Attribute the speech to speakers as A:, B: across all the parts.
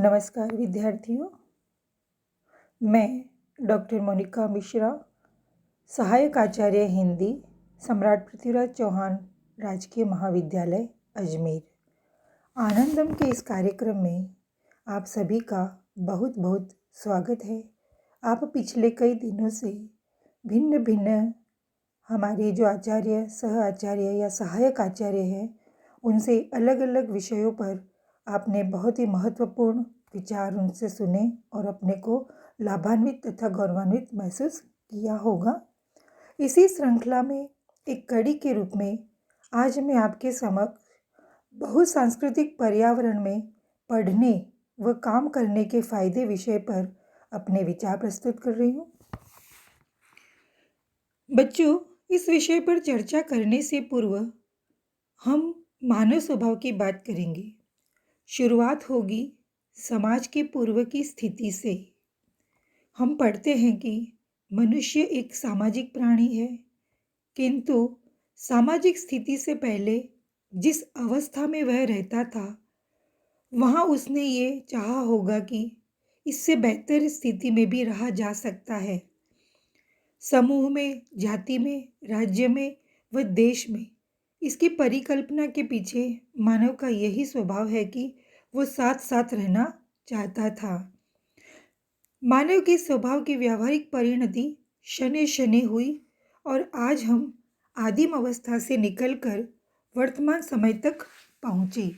A: नमस्कार विद्यार्थियों, मैं डॉक्टर मोनिका मिश्रा, सहायक आचार्य हिंदी, सम्राट पृथ्वीराज चौहान राजकीय महाविद्यालय अजमेर। आनंदम के इस कार्यक्रम में आप सभी का बहुत बहुत स्वागत है। आप पिछले कई दिनों से भिन्न भिन्न हमारे जो आचार्य, सह आचार्य या सहायक आचार्य हैं, उनसे अलग अलग विषयों पर आपने बहुत ही महत्वपूर्ण विचार उनसे सुने और अपने को लाभान्वित तथा गौरवान्वित महसूस किया होगा। इसी श्रृंखला में एक कड़ी के रूप में आज मैं आपके समक्ष बहुसांस्कृतिक पर्यावरण में पढ़ने व काम करने के फायदे विषय पर अपने विचार प्रस्तुत कर रही हूँ। बच्चों, इस विषय पर चर्चा करने से पूर्व हम मानव स्वभाव की बात करेंगे। शुरुआत होगी समाज के पूर्व की स्थिति से। हम पढ़ते हैं कि मनुष्य एक सामाजिक प्राणी है, किंतु सामाजिक स्थिति से पहले जिस अवस्था में वह रहता था, वहाँ उसने ये चाहा होगा कि इससे बेहतर स्थिति में भी रहा जा सकता है। समूह में, जाति में, राज्य में व देश में इसकी परिकल्पना के पीछे मानव का यही स्वभाव है कि वो साथ साथ रहना चाहता था। मानव के स्वभाव की व्यावहारिक परिणति शनै शनै हुई और आज हम आदिम अवस्था से निकलकर वर्तमान समय तक पहुँचे।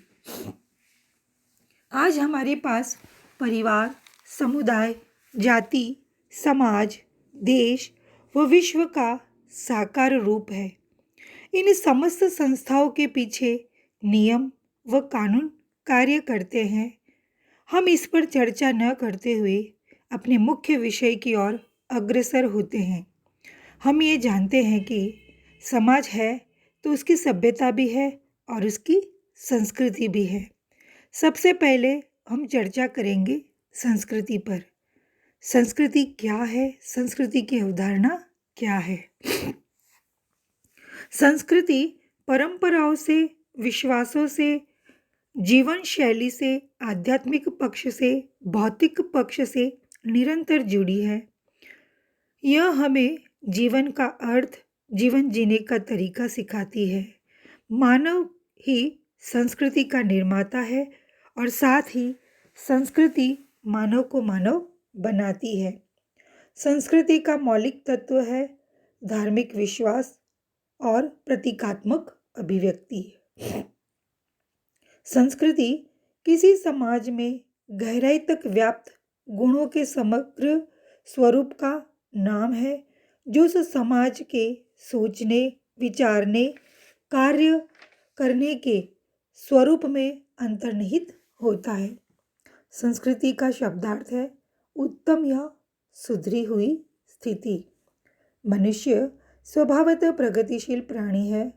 A: आज हमारे पास परिवार, समुदाय, जाति, समाज, देश व विश्व का साकार रूप है। इन समस्त संस्थाओं के पीछे नियम व कानून कार्य करते हैं। हम इस पर चर्चा न करते हुए अपने मुख्य विषय की ओर अग्रसर होते हैं। हम ये जानते हैं कि समाज है तो उसकी सभ्यता भी है और उसकी संस्कृति भी है। सबसे पहले हम चर्चा करेंगे संस्कृति पर। संस्कृति क्या है? संस्कृति की अवधारणा क्या है? संस्कृति परंपराओं से, विश्वासों से, जीवन शैली से, आध्यात्मिक पक्ष से, भौतिक पक्ष से निरंतर जुड़ी है। यह हमें जीवन का अर्थ, जीवन जीने का तरीका सिखाती है। मानव ही संस्कृति का निर्माता है और साथ ही संस्कृति मानव को मानव बनाती है। संस्कृति का मौलिक तत्व है धार्मिक विश्वास और प्रतीकात्मक अभिव्यक्ति। संस्कृति किसी समाज में गहराई तक व्याप्त गुणों के समग्र स्वरूप का नाम है, जो उस समाज के सोचने, विचारने, कार्य करने के स्वरूप में अंतर्निहित होता है। संस्कृति का शब्दार्थ है उत्तम या सुधरी हुई स्थिति। मनुष्य स्वभावतः प्रगतिशील प्राणी है।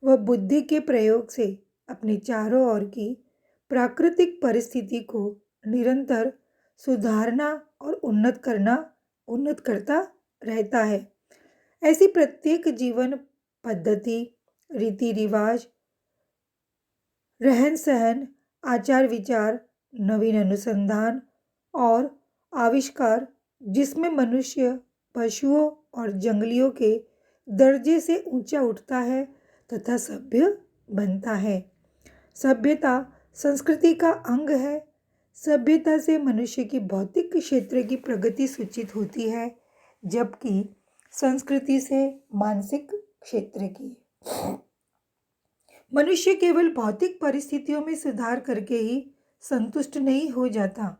A: वह बुद्धि के प्रयोग से अपने चारों ओर की प्राकृतिक परिस्थिति को निरंतर सुधारना और उन्नत करता रहता है। ऐसी प्रत्येक जीवन पद्धति, रीति रिवाज, रहन सहन, आचार विचार, नवीन अनुसंधान और आविष्कार, जिसमें मनुष्य पशुओं और जंगलियों के दर्जे से ऊंचा उठता है तथा सभ्य बनता है। सभ्यता संस्कृति का अंग है। सभ्यता से मनुष्य की भौतिक क्षेत्र की प्रगति सूचित होती है, जबकि संस्कृति से मानसिक क्षेत्र की। मनुष्य केवल भौतिक परिस्थितियों में सुधार करके ही संतुष्ट नहीं हो जाता।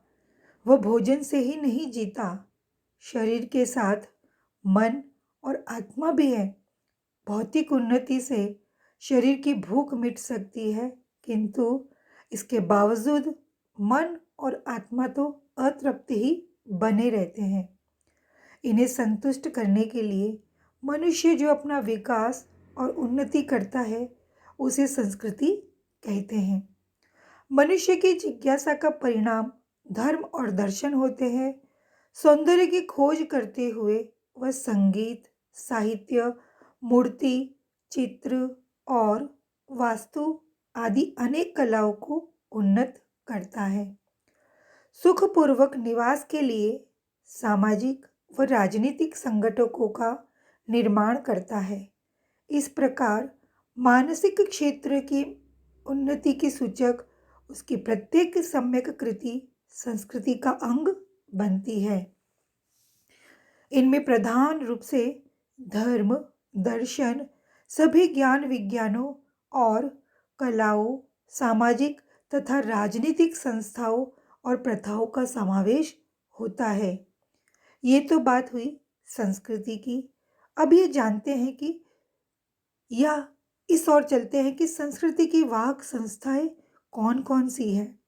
A: वह भोजन से ही नहीं जीता। शरीर के साथ मन और आत्मा भी है। भौतिक उन्नति से शरीर की भूख मिट सकती है, किंतु इसके बावजूद मन और आत्मा तो अतृप्त ही बने रहते हैं। इन्हें संतुष्ट करने के लिए मनुष्य जो अपना विकास और उन्नति करता है, उसे संस्कृति कहते हैं। मनुष्य की जिज्ञासा का परिणाम धर्म और दर्शन होते हैं। सौंदर्य की खोज करते हुए वह संगीत, साहित्य, मूर्ति, चित्र और वास्तु आदि अनेक कलाओं को उन्नत करता है। सुखपूर्वक निवास के लिए सामाजिक व राजनीतिक संगठनों का निर्माण करता है। इस प्रकार मानसिक क्षेत्र की उन्नति के सूचक उसकी प्रत्येक सम्यक कृति संस्कृति का अंग बनती है। इनमें प्रधान रूप से धर्म, दर्शन, सभी ज्ञान विज्ञानों और कलाओं, सामाजिक तथा राजनीतिक संस्थाओं और प्रथाओं का समावेश होता है। ये तो बात हुई संस्कृति की। अब ये जानते हैं कि या इस ओर चलते हैं कि संस्कृति की वाहक संस्थाएं कौन कौन सी हैं।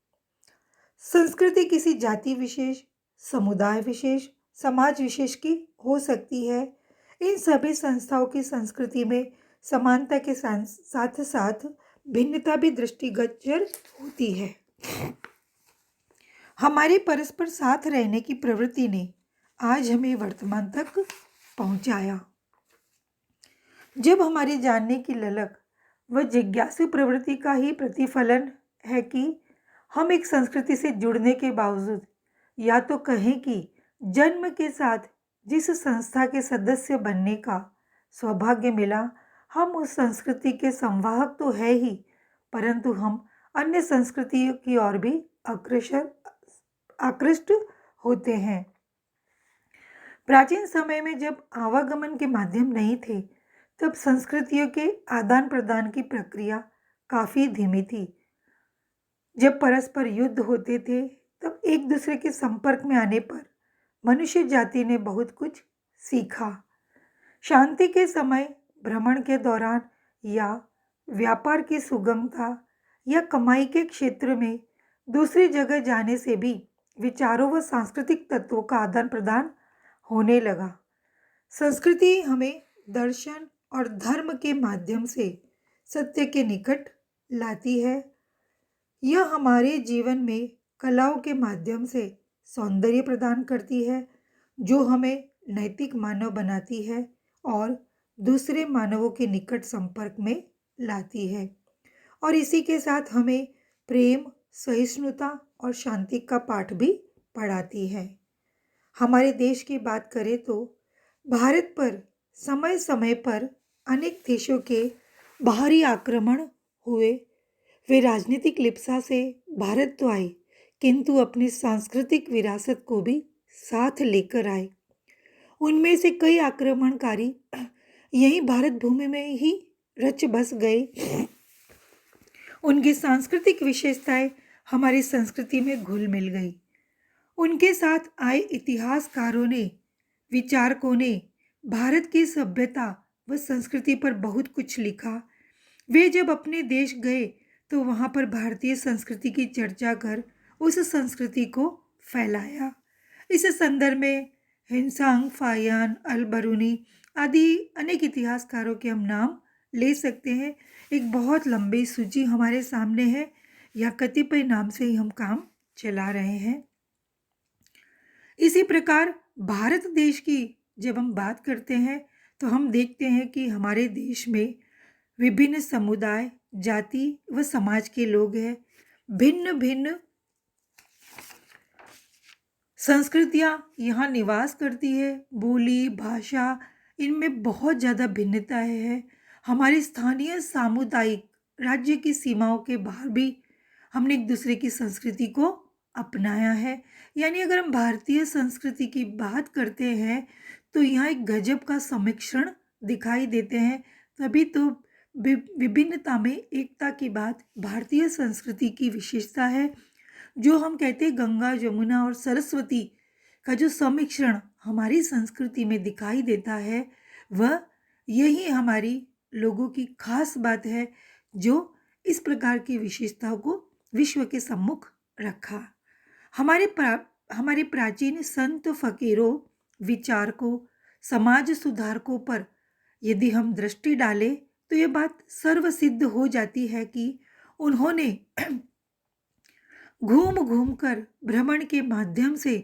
A: संस्कृति किसी जाति विशेष, समुदाय विशेष, समाज विशेष की हो सकती है। इन सभी संस्थाओं की संस्कृति में समानता के साथ साथ भिन्नता भी दृष्टिगोचर होती है। हमारे परस्पर साथ रहने की प्रवृत्ति ने आज हमें वर्तमान तक पहुंचाया। जब हमारे जानने की ललक व जिज्ञासु प्रवृत्ति का ही प्रतिफलन है कि हम एक संस्कृति से जुड़ने के बावजूद, या तो कहें कि जन्म के साथ जिस संस्था के सदस्य बनने का सौभाग्य मिला, हम उस संस्कृति के संवाहक तो है ही, परंतु हम अन्य संस्कृतियों की ओर भी आकृष्ट होते हैं। प्राचीन समय में जब आवागमन के माध्यम नहीं थे, तब संस्कृतियों के आदान प्रदान की प्रक्रिया काफ़ी धीमी थी। जब परस्पर युद्ध होते थे, तब एक दूसरे के संपर्क में आने पर मनुष्य जाति ने बहुत कुछ सीखा। शांति के समय, भ्रमण के दौरान या व्यापार की सुगमता या कमाई के क्षेत्र में दूसरी जगह जाने से भी विचारों व सांस्कृतिक तत्वों का आदान प्रदान होने लगा। संस्कृति हमें दर्शन और धर्म के माध्यम से सत्य के निकट लाती है। यह हमारे जीवन में कलाओं के माध्यम से सौंदर्य प्रदान करती है, जो हमें नैतिक मानव बनाती है और दूसरे मानवों के निकट संपर्क में लाती है, और इसी के साथ हमें प्रेम, सहिष्णुता और शांति का पाठ भी पढ़ाती है। हमारे देश की बात करें तो भारत पर समय समय पर अनेक देशों के बाहरी आक्रमण हुए। वे राजनीतिक लिप्सा से भारत तो आए, किंतु अपनी सांस्कृतिक विरासत को भी साथ लेकर आए। उनमें से कई आक्रमणकारी यहीं भारत भूमि में ही रच बस गए। उनकी सांस्कृतिक विशेषताएं हमारी संस्कृति में घुल मिल गई। उनके साथ आए इतिहासकारों ने, विचारकों ने भारत की सभ्यता व संस्कृति पर बहुत कुछ लिखा। वे जब अपने देश गए तो वहाँ पर भारतीय संस्कृति की चर्चा कर उस संस्कृति को फैलाया। इस संदर्भ में हिंसांग, फायान, अल-बरूनी आदि अनेक इतिहासकारों के हम नाम ले सकते हैं। एक बहुत लंबी सूची हमारे सामने है, या कतिपय नाम से ही हम काम चला रहे हैं। इसी प्रकार भारत देश की जब हम बात करते हैं तो हम देखते हैं कि हमारे देश में विभिन्न समुदाय, जाति व समाज के लोग हैं। भिन्न भिन्न संस्कृतियाँ यहाँ निवास करती है। बोली, भाषा, इनमें बहुत ज़्यादा भिन्नताएं हैं। हमारी स्थानीय, सामुदायिक, राज्य की सीमाओं के बाहर भी हमने एक दूसरे की संस्कृति को अपनाया है। यानी अगर हम भारतीय संस्कृति की बात करते हैं तो यहाँ एक गजब का सम्मिश्रण दिखाई देते हैं। तभी तो विभिन्नता में एकता की बात भारतीय संस्कृति की विशेषता है। जो हम कहते हैं गंगा, जमुना और सरस्वती का जो सम्मिश्रण हमारी संस्कृति में दिखाई देता है, वह यही हमारी लोगों की खास बात है, जो इस प्रकार की विशेषताओं को विश्व के सम्मुख रखा। हमारे प्राचीन संत, फकीरों, विचारकों, समाज सुधारकों पर यदि हम दृष्टि डालें तो ये बात सर्वसिद्ध हो जाती है कि उन्होंने घूम घूम कर भ्रमण के माध्यम से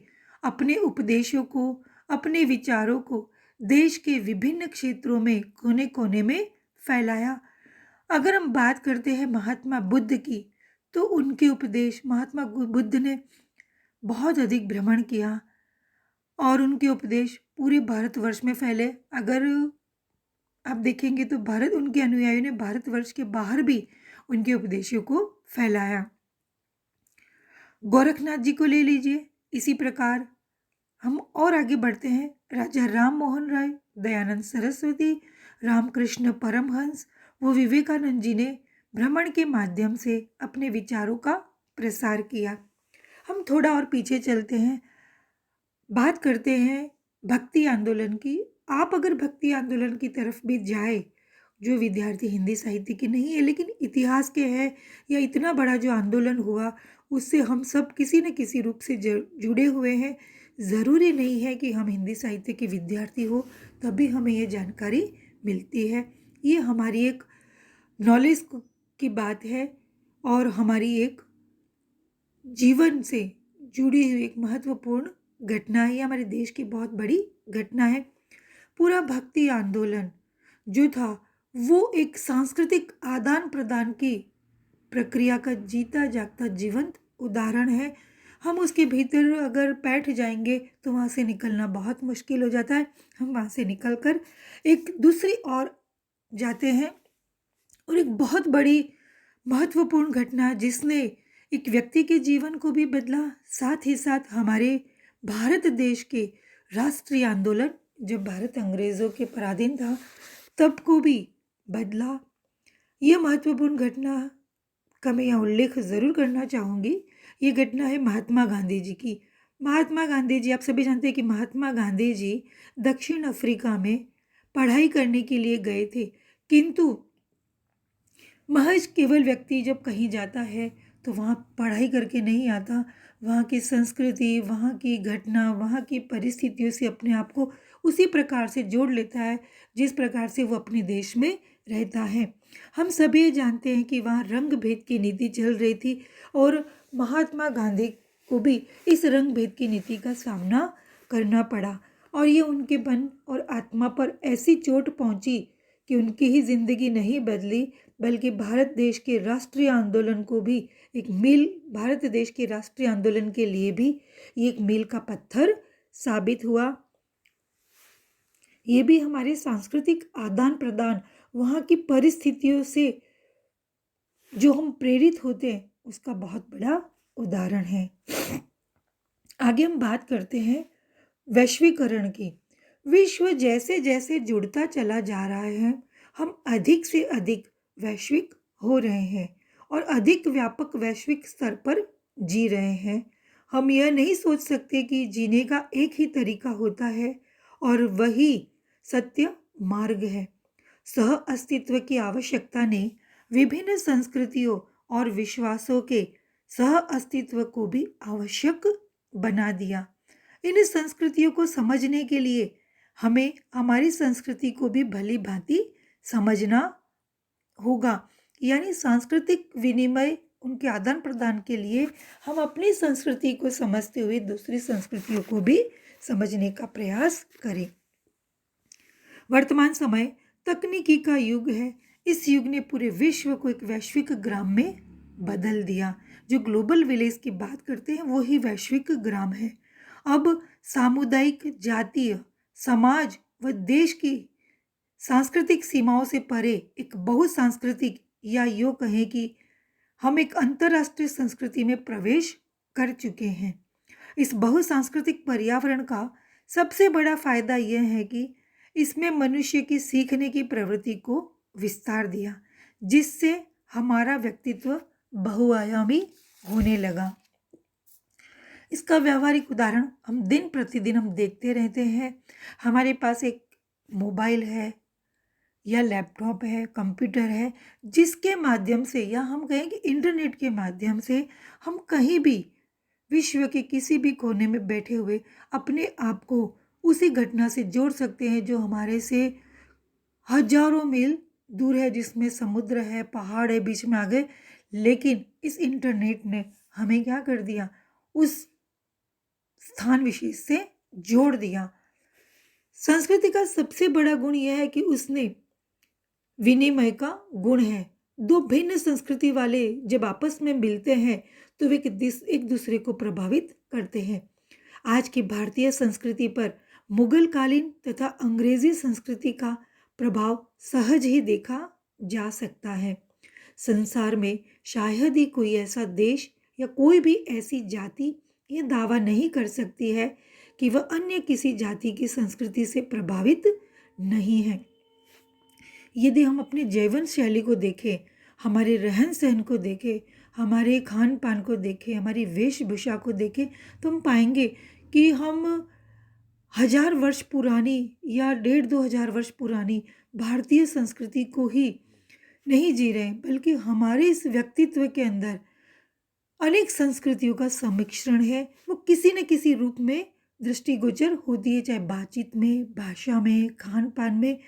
A: अपने उपदेशों को, अपने विचारों को देश के विभिन्न क्षेत्रों में कोने कोने में फैलाया। अगर हम बात करते हैं महात्मा बुद्ध की, तो उनके उपदेश, महात्मा बुद्ध ने बहुत अधिक भ्रमण किया और उनके उपदेश पूरे भारतवर्ष में फैले। अगर आप देखेंगे तो भारत उनके अनुयायियों ने भारतवर्ष के बाहर भी उनके उपदेशों को फैलाया। गोरखनाथ जी को ले लीजिए। इसी प्रकार हम और आगे बढ़ते हैं। राजा राम मोहन राय, दयानंद सरस्वती, रामकृष्ण परमहंस व विवेकानंद जी ने भ्रमण के माध्यम से अपने विचारों का प्रसार किया। हम थोड़ा और पीछे चलते हैं, बात करते हैं भक्ति आंदोलन की। आप अगर भक्ति आंदोलन की तरफ भी जाए, जो विद्यार्थी हिंदी साहित्य के नहीं है लेकिन इतिहास के हैं, या इतना बड़ा जो आंदोलन हुआ उससे हम सब किसी न किसी रूप से जुड़े हुए हैं। ज़रूरी नहीं है कि हम हिंदी साहित्य के विद्यार्थी हो तभी हमें ये जानकारी मिलती है। ये हमारी एक नॉलेज की बात है और हमारी एक जीवन से जुड़ी हुई एक महत्वपूर्ण घटना है। ये हमारे देश की बहुत बड़ी घटना है। पूरा भक्ति आंदोलन जो था वो एक सांस्कृतिक आदान प्रदान की प्रक्रिया का जीता जागता जीवंत उदाहरण है। हम उसके भीतर अगर बैठ जाएंगे तो वहाँ से निकलना बहुत मुश्किल हो जाता है। हम वहाँ से निकल कर एक दूसरी ओर जाते हैं और एक बहुत बड़ी महत्वपूर्ण घटना जिसने एक व्यक्ति के जीवन को भी बदला, साथ ही साथ हमारे भारत देश के राष्ट्रीय आंदोलन, जब भारत अंग्रेज़ों के पराधीन था तब को भी बदला। यह महत्वपूर्ण घटना का मैं यहाँ उल्लेख ज़रूर करना चाहूँगी। ये घटना है महात्मा गांधी जी की। महात्मा गांधी जी, आप सभी जानते हैं कि महात्मा गांधी जी दक्षिण अफ्रीका में पढ़ाई करने के लिए गए थे, किंतु महज केवल व्यक्ति जब कहीं जाता है तो वहाँ पढ़ाई करके नहीं आता, वहाँ की संस्कृति, वहाँ की घटना, वहाँ की परिस्थितियों से अपने आप को उसी प्रकार से जोड़ लेता है जिस प्रकार से वो अपने देश में रहता है। हम सभी ये जानते हैं कि वहाँ रंग भेद की नीति चल रही थी और महात्मा गांधी को भी इस रंग भेद की नीति का सामना करना पड़ा और ये उनके मन और आत्मा पर ऐसी चोट पहुँची कि उनकी ही जिंदगी नहीं बदली बल्कि भारत देश के राष्ट्रीय आंदोलन को भी एक मील, भारत देश के राष्ट्रीय आंदोलन के लिए भी ये एक मील का पत्थर साबित हुआ। ये भी हमारे सांस्कृतिक आदान प्रदान, वहाँ की परिस्थितियों से जो हम प्रेरित होते हैं उसका बहुत बड़ा उदाहरण है। आगे हम बात करते हैं वैश्वीकरण की। विश्व जैसे जैसे जुड़ता चला जा रहा है, हम अधिक से अधिक वैश्विक हो रहे हैं और अधिक व्यापक वैश्विक स्तर पर जी रहे हैं। हम यह नहीं सोच सकते कि जीने का एक ही तरीका होता है और वही सत्य मार्ग है। सह अस्तित्व की आवश्यकता ने विभिन्न संस्कृतियों और विश्वासों के सह अस्तित्व को भी आवश्यक बना दिया। इन संस्कृतियों को समझने के लिए हमें हमारी संस्कृति को भी भली भांति समझना होगा। यानी सांस्कृतिक विनिमय, उनके आदान प्रदान के लिए हम अपनी संस्कृति को समझते हुए दूसरी संस्कृतियों को भी समझने का प्रयास करें। वर्तमान समय तकनीकी का युग है। इस युग ने पूरे विश्व को एक वैश्विक ग्राम में बदल दिया। जो ग्लोबल विलेज की बात करते हैं वो ही वैश्विक ग्राम है। अब सामुदायिक, जातीय, समाज व देश की सांस्कृतिक सीमाओं से परे एक बहुसांस्कृतिक, या यूँ कहें कि हम एक अंतर्राष्ट्रीय संस्कृति में प्रवेश कर चुके हैं। इस बहुसांस्कृतिक पर्यावरण का सबसे बड़ा फायदा यह है कि इसमें मनुष्य की सीखने की प्रवृत्ति को विस्तार दिया, जिससे हमारा व्यक्तित्व बहुआयामी होने लगा। इसका व्यावहारिक उदाहरण हम दिन प्रतिदिन हम देखते रहते हैं। हमारे पास एक मोबाइल है या लैपटॉप है, कंप्यूटर है, जिसके माध्यम से, या हम कहें कि इंटरनेट के माध्यम से हम कहीं भी विश्व के किसी भी कोने में बैठे हुए अपने आप को उसी घटना से जोड़ सकते हैं जो हमारे से हजारों मील दूर है, जिसमें समुद्र है, पहाड़ है, बीच में आ गए। लेकिन इस इंटरनेट ने हमें क्या कर दिया, उस स्थान विशेष से जोड़ दिया। संस्कृति का सबसे बड़ा गुण यह है कि उसने विनिमय का गुण है। दो भिन्न संस्कृति वाले जब आपस में मिलते हैं तो वे एक दूसरे को प्रभावित करते हैं। आज की भारतीय संस्कृति पर मुगलकालीन तथा अंग्रेजी संस्कृति का प्रभाव सहज ही देखा जा सकता है। संसार में शायद ही कोई ऐसा देश या कोई भी ऐसी जाति ये दावा नहीं कर सकती है कि वह अन्य किसी जाति की संस्कृति से प्रभावित नहीं है। यदि हम अपनी जीवन शैली को देखें, हमारे रहन सहन को देखें, हमारे खान पान को देखें, हमारी वेशभूषा को देखें, तो हम पाएंगे कि हम 1000 वर्ष पुरानी या 1500-2000 वर्ष पुरानी भारतीय संस्कृति को ही नहीं जी रहे, बल्कि हमारे इस व्यक्तित्व के अंदर अनेक संस्कृतियों का सम्मिश्रण है। वो किसी न किसी रूप में दृष्टिगोचर होती है, चाहे बातचीत में, भाषा में, खान पान में,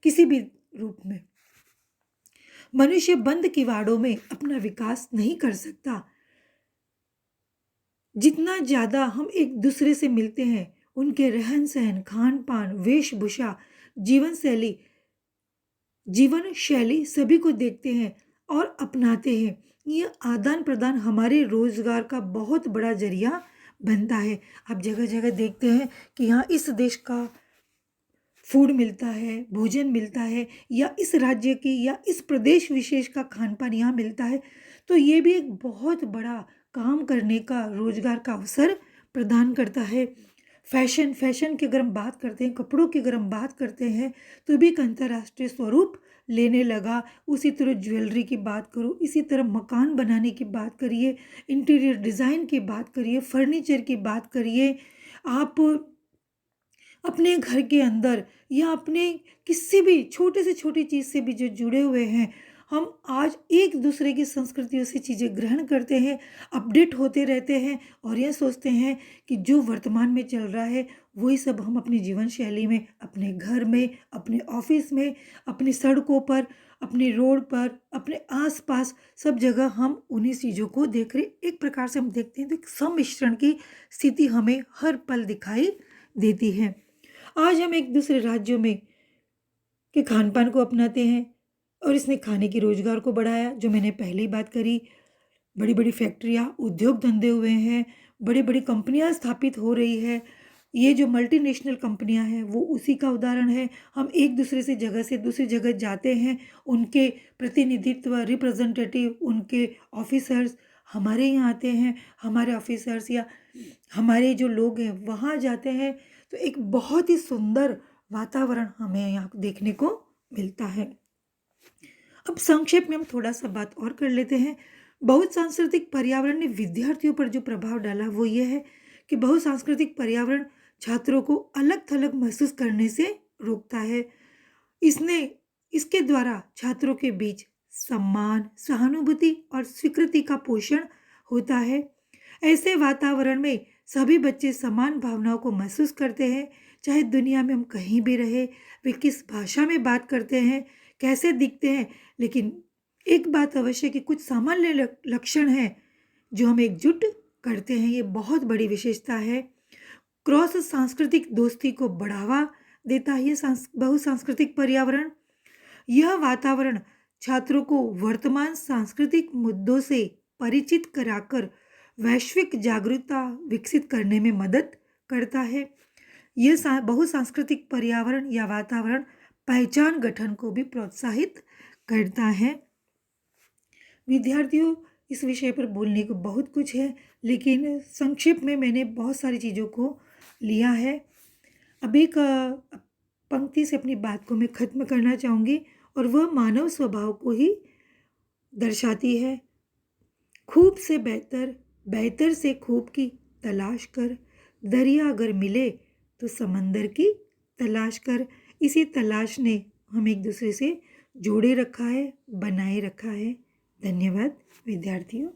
A: किसी भी रूप में। मनुष्य बंद किवाड़ों में अपना विकास नहीं कर सकता। जितना ज़्यादा हम एक दूसरे से मिलते हैं, उनके रहन सहन, खान पान, वेशभूषा, जीवन शैली सभी को देखते हैं और अपनाते हैं। ये आदान प्रदान हमारे रोजगार का बहुत बड़ा जरिया बनता है। आप जगह जगह देखते हैं कि यहाँ इस देश का फूड मिलता है, भोजन मिलता है, या इस राज्य की या इस प्रदेश विशेष का खान पान यहाँ मिलता है। तो ये भी एक बहुत बड़ा काम करने का, रोजगार का अवसर प्रदान करता है। फैशन की अगर हम बात करते हैं, कपड़ों की अगर हम बात करते हैं, तो भी एक अंतर्राष्ट्रीय स्वरूप लेने लगा। उसी तरह ज्वेलरी की बात करो, इसी तरह मकान बनाने की बात करिए, इंटीरियर डिज़ाइन की बात करिए, फर्नीचर की बात करिए, आप अपने घर के अंदर या अपने किसी भी छोटे से छोटी चीज़ से भी जो जुड़े हुए हैं, हम आज एक दूसरे की संस्कृतियों से चीज़ें ग्रहण करते हैं, अपडेट होते रहते हैं और यह सोचते हैं कि जो वर्तमान में चल रहा है वही सब हम अपनी जीवन शैली में, अपने घर में, अपने ऑफिस में, अपनी सड़कों पर, अपने रोड पर, अपने आसपास सब जगह हम उन्हीं चीज़ों को देख रहे। एक प्रकार से हम देखते हैं तो एक सम्मिश्रण की स्थिति हमें हर पल दिखाई देती है। आज हम एक दूसरे राज्यों में के खान पान को अपनाते हैं और इसने खाने की रोजगार को बढ़ाया। जो मैंने पहले ही बात करी, बड़ी बड़ी फैक्ट्रियाँ, उद्योग धंधे हुए हैं, बड़ी बड़ी कंपनियां स्थापित हो रही है। ये जो मल्टीनेशनल कंपनियां हैं वो उसी का उदाहरण है। हम एक दूसरे से दूसरी जगह जाते हैं, उनके प्रतिनिधित्व, रिप्रेजेंटेटिव, उनके ऑफिसर्स हमारे यहाँ आते हैं, हमारे ऑफिसर्स या हमारे जो लोग हैं वहाँ जाते हैं, तो एक बहुत ही सुंदर वातावरण हमें यहाँ देखने को मिलता है। अब संक्षेप में हम थोड़ा सा बात और कर लेते हैं। बहुसांस्कृतिक पर्यावरण ने विद्यार्थियों पर जो प्रभाव डाला वो ये है कि बहुसांस्कृतिक पर्यावरण छात्रों को अलग थलग महसूस करने से रोकता है। इसके द्वारा छात्रों के बीच सम्मान, सहानुभूति और स्वीकृति का पोषण होता है। ऐसे वातावरण में सभी बच्चे समान भावनाओं को महसूस करते हैं, चाहे दुनिया में हम कहीं भी रहे, वे किस भाषा में बात करते हैं, कैसे दिखते हैं, लेकिन एक बात अवश्य कि कुछ सामान्य लक्षण हैं जो हम एकजुट करते हैं। ये बहुत बड़ी विशेषता है। क्रॉस सांस्कृतिक दोस्ती को बढ़ावा देता है ये बहुसांस्कृतिक पर्यावरण। यह वातावरण छात्रों को वर्तमान सांस्कृतिक मुद्दों से परिचित कराकर वैश्विक जागरूकता विकसित करने में मदद करता है। यह बहुसांस्कृतिक पर्यावरण या वातावरण पहचान गठन को भी प्रोत्साहित करता है। विद्यार्थियों, इस विषय पर बोलने को बहुत कुछ है, लेकिन संक्षेप में मैंने बहुत सारी चीज़ों को लिया है। अब एक पंक्ति से अपनी बात को मैं ख़त्म करना चाहूँगी और वह मानव स्वभाव को ही दर्शाती है। खूब से बेहतर, बेहतर से खूब की तलाश कर, दरिया अगर मिले तो समंदर की तलाश कर। इसी तलाश ने हम एक दूसरे से जोड़े रखा है, बनाए रखा है। धन्यवाद विद्यार्थियों।